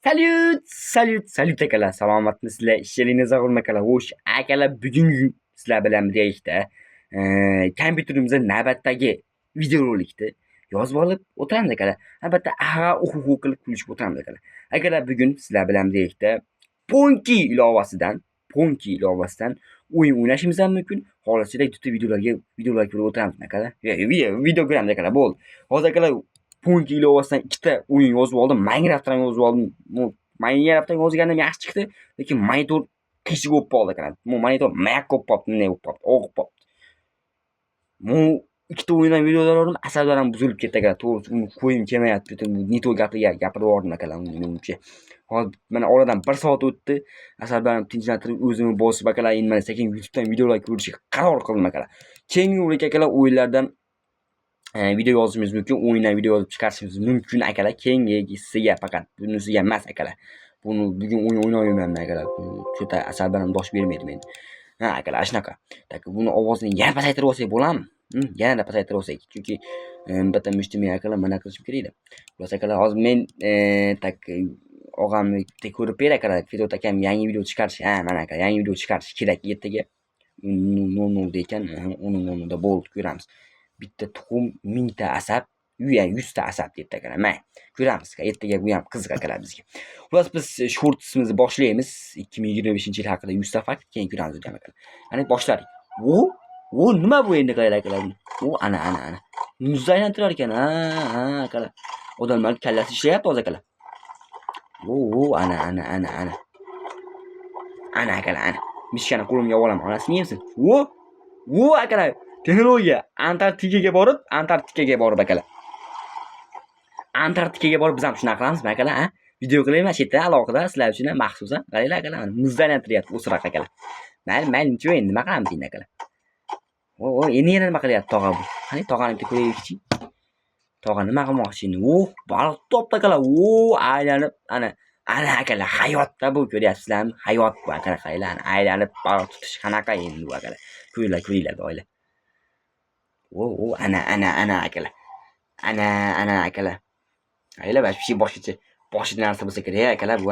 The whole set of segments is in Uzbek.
Salut akalar, salomatmisizlar? Ishlaringiz og'irmi akalar? Xo'sh, akalar bugun sizlar bilan birgalikda kompyuterimizda navbatdagi videorolikni yozib olib o'tiramiz akalar. Albatta, qilib kulishib o'tiramiz akalar. Akalar, bugun sizlar bilan birgalikda Ponki ilovasidan o'yin o'ynashimiz ham mumkin. Xohlasak bitta videolar ko'rib o'tiramiz akalar. Video ko'ramiz akalar. Bo'ldi. Hozir akalar Ponki ilovasidan ikkita o'yin yozib oldim. Minecraftdan yozib oldim. Minecraftdan yozganim yaxshi chiqdi, lekin monitor qiyshiq bo'lib qoldi akalar. Monitor mayaq bo'lib qolibdi, bunday bo'lib qolibdi, og'ib qolibdi. Ikkita o'yindan videolar oldim, asablarim buzilib ketdi akalar. To'g'risi, uni qo'yim kelmayapti. Ne to gapirib yubordim akalar menimcha. Hozir mana oradan 1 soat o'tdi. Asablarim tinchlantirib, o'zimni bosib akalar, endi mana sekin YouTubedan videolar ko'rishga qaror qildim akalar. Keyingi o'lik akalar o'yinlardan video yozishimiz mumkin, o'yindan video yozib chiqarishimiz mumkin akalar. Keyingisiga faqat bunisiga emas akalar. Buni bugun o'yin o'ynayman akalar. Cho'ta asablarim dosh bermaydi meni. Ha akalar, shunaqa. Tak, buni ovozini yana pasaytirib olsak bo'ladimi? Yana pasaytirib olsak, chunki bitta mushtimiy akalar mana qilishim kerak edi. Xullas akalar, hozir men tak og'amni ko'rib ber akalar. Fedot akam yangi video chiqarish, mana akalar, yangi video chiqarish kerak 7 ga 00 da ekan, 10:00 da bo'ldi, ko'ramiz. Bitta tuxum 1000 ta asab, 100 ta asab debdi akalar. Mana ko'ramiz. Ertaga bu ham qiziq akalar bizga. Xullas, biz shortsimizni boshlaymiz. 2025-yil haqida 100 ta fakt, keyin ko'ramiz ham akalar. Qani boshladik. Nima bu endi akalar? Ana. Muzda aylantirar ekan. Akalar. Odamlar kallasi ishlayapti hozir akalar. Ana. Ana akalar. Mishkani qo'limga olaman. Onasini yemsin. Akalar. Texnologiya Antarktikaga borib akalar. Antarktikaga borib biz ham shunaqa qilamizmi akalar, Video qilayman chetda alohida sizlar uchun maxsusan. Qaranglar akalar, muzda aylantiryapti o'sroq akalar. Mayli, nima qilamiz endi akalar? Endi yana nima qilyapti tog'a bu? Qani tog'ani bitta ko'raylikchi. Tog'a nima qilmoqchi endi? Baliq topdi akalar. Aylanib ana akalar, hayotda bu, ko'ryapsizlarmi? Hayot bu akalar, qaranglar. Aylanib baliq tutish qanaqa endi bu akalar? Ko'ringlar doylar. Ana akalar. Ana akalar. Ayla bash şey boshqacha narsa bo'lsa kerak akalar bu.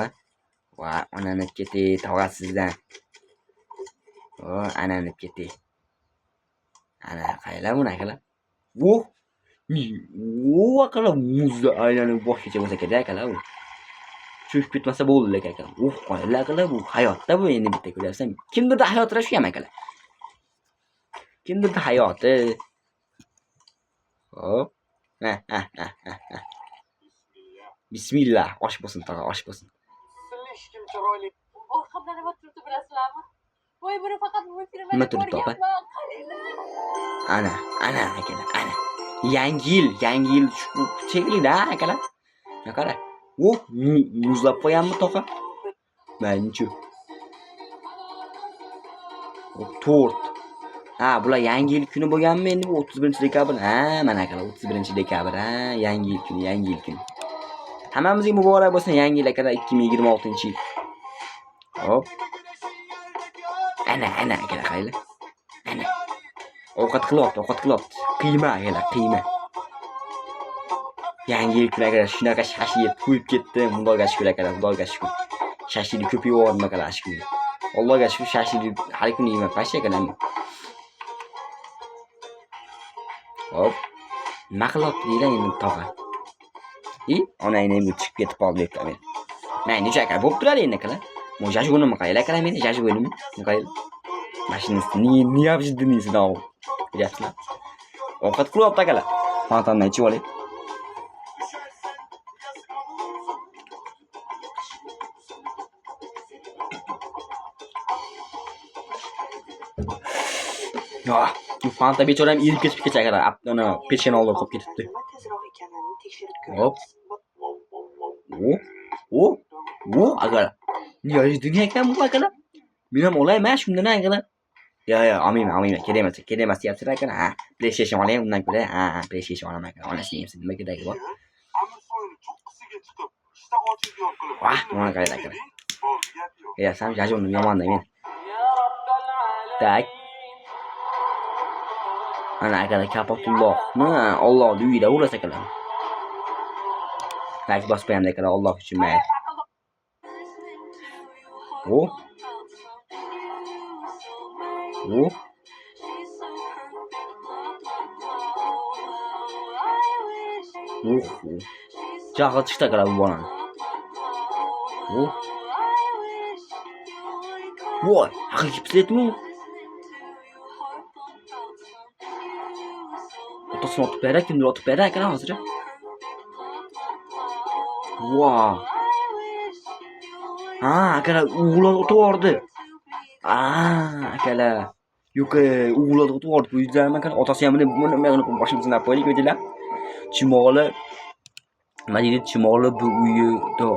Anani keti tog'asizdan. Anani keti. Ana qaylar buni akalar? Akalar, muzda aylanib boshqacha bo'lsa kerak akalar bu. Cho'kib ketmasa bo'ldi lekin akalar. Qaylar akalar bu? Hayotda bu endi bitta ko'ryapsan. Kimdirda hayot shu ham akalar. Kimdirda hayoti. Bismillah. Osh bo'lsin tog'a, osh bo'lsin. Kim chiroyli. Orqamda nima turibdi bilasizlarmi? Voy, buni faqat multfilmda Nima turibdi topa? Ana akalar, ana. Yangi yil cheklida akalar. Qara. Muzlab qo'yanmi toqa? Menchu. Tort. Bular yangi yil kuni bo'lganmi endi? 31-dekabr. Mana akalar, 31-dekabr. Yangi yil kuni. Hammamizga muborak bo'lsin yangi yil akalar, 2026-yil. Hop. Ana akalar, qaylar. Ana. Ovqat qilyapti. Qiyma akalar, qiyma. Yangi yil kuni akalar, shunaqa shashlik qo'yib ketdi. Xudoga shukr akalar, xudoga shukr. Shashlik ko'payib yordim akalar shukr. Allohga shukr, shashlik har kuni yeyman, pash akalar. Hop. Nima qilyapti deylar endi tog'a? Onangni bu chiqib ketib qoldi deb men. Men necha aka bo'lib turadi endi akalar. Jajgonimni qaylar akalar, meni jajgonimni. Qaylar. Mashinasini неожиданно olib. Bilasizlar. Ovqat qilyapti akalar. Fontandan ichib olay. Fanta bechoram erib ketib akalar. Ana pechkani olib qolib ketibdi. Hop. Akalar. Neожиданно ekan bu akalar. Men ham olayman shundan akalar. Olmayman. Kerak emas deyapsizlar akalar. PlayStation olay, undan ko'ra, PlayStation olaman akalar. Onasiga ham nima keragi bor? Mana qaranglar akalar. Sam jajonim yomonda men. Tak. Ana akalar, kapatullohni Allohning uyida o'lasa akalar. Like bosib qo'yamda akalar, Alloh uchun mayli. Oh. Oh. Oh. Jahli chiqdi akalar bu bolani. Oh. Voy, haqiqiy pistoletmi? Otasini otib beradi, kimdir otib beradi akalar hozir. Wow. Ha, akalar o'g'lon otib yubordi. Akalar. Yo'q, o'g'lon otib yubordi. Bu yuzlarni akalar otasi ham buni boshini sinab qo'ydi, ko'rdinglar? Chimoli nima deydi? Chimoli bu uyida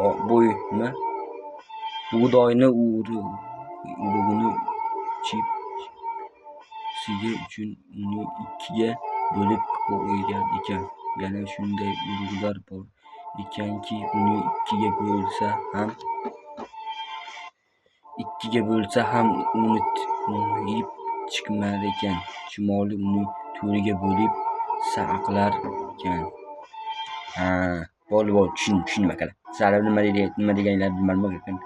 nima? Bug'doyni urug'ini chipsiga uchun uni ikkiga bo'lib qo'ygan ekan. Yana shunday urug'lar bor ekanki, uni ikkiga bo'lsa ham yeb chiqmagan. Chumoli uni to'rga bo'lib saqlar ekan. Bo'ldi, tushundim akalar. Sizlar nima deganinglarni bilmadim.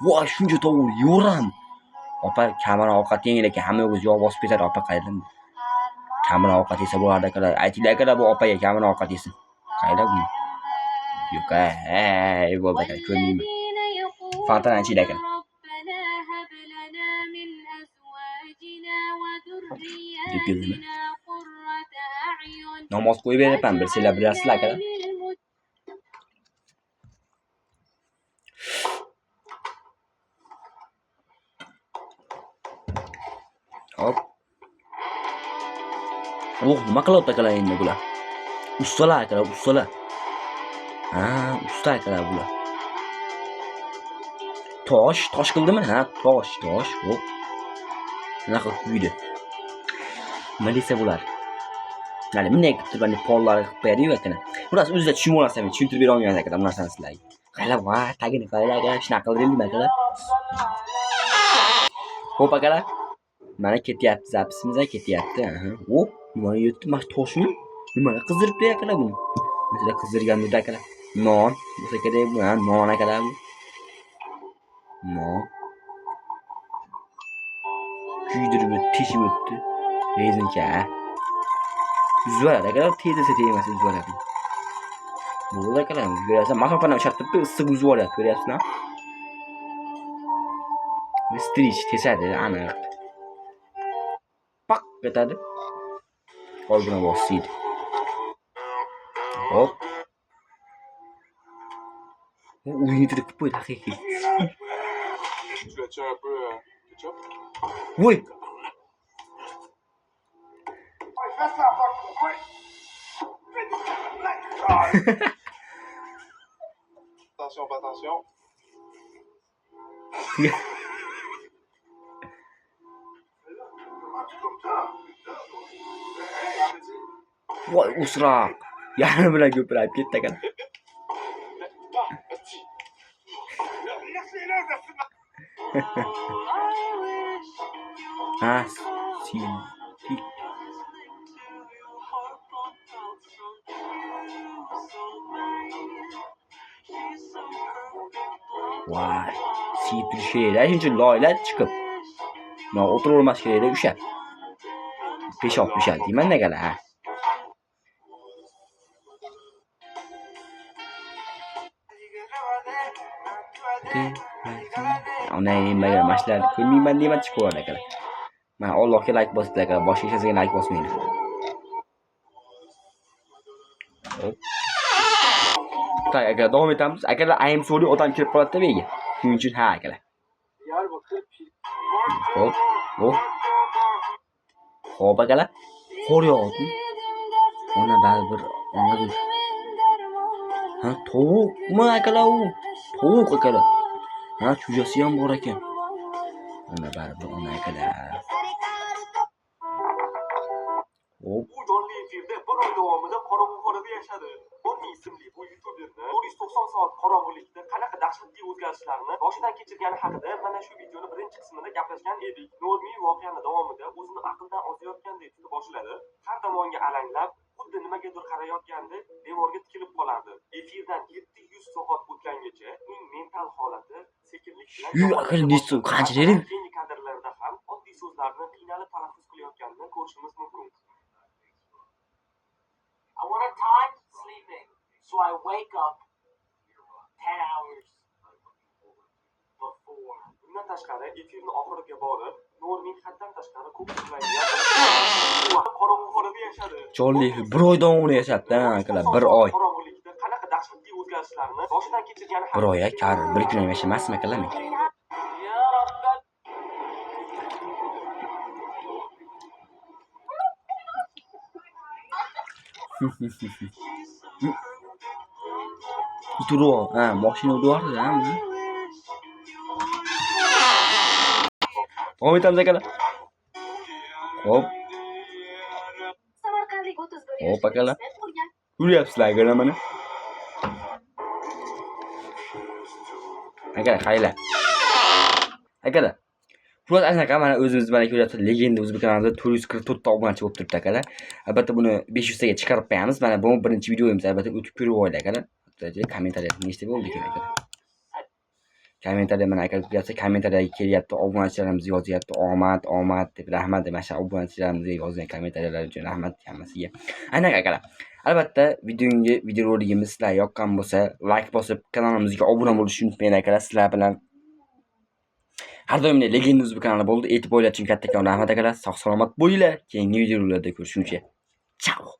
Voy, shuncha tovuq yo'ram. Opa, kamera ovqat yengil ekan. Hamma yo'q javob bosib ketadi. Opa qayerdan? Kamera ovqat yesa bo'lardi akalar. Aytinglar akalar, bu opaga kamera ovqat yesin. Qayda bu? Yo'q, bo'ldi akalar, ko'rmayman. Faqat aytinglar akalar. Namoz qo'yib beraman, bilsanglar bilasizlar akalar. Hop. Nima qilyapti akalar endi bular? Ustalar akalar, ustalar. Usta akalar bular. Tosh qildimi? Tosh. Hop. Bunaqa kuydi. Nima desa bular? Mana bunday qilib turib, pollar qilib beradi-yu akalar. Bular o'zida tushunib olasiz, men tushuntirib bera olmayman akalar bu narsani sizlarga. Qaylar va tagini qaylar akalar, shunaqa qildingmi akalar? Hop akalar. Mana ketyapti, zapisimiz ketyapti. Hop, nima yetdi? Mana toshmi? Nima qizdiribdi akalar buni? Mesela qizdirganda akalar. Non bo'lsa kerak bu, non akalar bu. Non. Kuydirib teshib o'tdi. Rezinka. Uzvaradi akalar, tegdesa tegmasa uzvaradi. Bo'ldi akalar, ko'ryapsizlar, masofani o'shatibdi, issiq uzvaryapti, ko'ryapsizlar? Strich tesadi, aniq. Pak ketadi. Qolgina bossiydi. Hop. Uyni qilib qo'ydi haqiqiy. Tu as un peu ketchup? Voy. Attention. Voy, usroq. Yarim bilan ko'pirib ketdi akalar. Voy, siyib turishga shuncha loylar chiqib. Mana o'tiravermas kerak o'sha. Peshob tushadi deyman akalar. Ona nimaga mashlarni ko'rmayman deyman chiqib oladi akalar. Mana Allohga like bosinglar akalar, boshqa hech narsaga like bosmanglar. Tak akalar, davom etamiz. Akalar, I am sorry, otam kirib qoladi menga. Shuning uchun akalar. Hop akalar. Qor yog'di. Ona baribir onadir. Tovuqmi akalar u? Tovuq akalar. Chujasi ham bor ekan. Ona baribir ona akalar. Bu jonli efirda bir oy davomida qorong'uxonada yashadi. Bonni ismli bu youtuberni 490 soat qorong'ulikda qanaqa dahshatli o'zgarishlarni boshidan kechirgani haqida mana shu videoni birinchi qismida gaplashgan edik. Nurmiy voqeani davomida o'zini aqldan ozayotgandek tuta boshladi. Har tomonga alanglab, xuddi nimagadir qarayotgandek devorga tikilib qolardi. Efirdan 700 soat o'tgangacha uning mental holati sekinlik bilan Yu, aka, nechta qancha dedi? keyingi kadrlarda ham oddiy so'zlarni qiynalib talaffuz qilayotganini ko'rishimiz mumkin. I want a time sleeping, so I wake up 10 hours before. Bundan tashqari efirni oxiriga borib, No'rning haddan tashqari ko'p so'zlaydigan qorong'uxonada yashadi. Jonli bir oy davomida yashadi, akalar, bir oy. Qorong'ulikda qanaqa dahshatli o'zgarishlarni boshidan kechirgani Bir oy, kar, bir kun ham yashamasmi, akalar? Ya Rabbi. Turib, ha, mashina urardi, ha. Davom etamiz, akalar. Hop, Samarqandlik 31 hop, akalar. yoshli qurgan Ko'ryapsizlar, akalar, mana. Akalar, qaylar. Akalar. Xullas anaqa mana o'zimiz mana ko'ryapsiz, Legenda O'zbek kanalida 444 ta obunachi bo'lib turibdi, akalar. Albatta buni 500 taga chiqarib qo'yamiz. Mana bu birinchi videomiz, albatta o'tib ko'rib olaylik, akalar. Kommentariyada nechta bo'ldi ekan, akalar? Kommentariyada mana aka ko'ryapsiz, kommentariyada kelyapti, obunachilarimiz yozyapti, omad deb, rahmat deb, mana obunachilarimizga yozgan kommentariyalar uchun rahmat hammasiga. Anaqa akalar. Albatta videoroligimiz sizlarga yoqqan bo'lsa, like bosib, kanalimizga obuna bo'lishni unutmanglar, akalar. Sizlar bilan har doimdek Legenda O'zbek kanali bo'ldi. E'tiboringiz uchun kattakon rahmat, akalar. Sog' salomat bo'linglar. Keyingi videolarda ko'rishguncha. Ciao.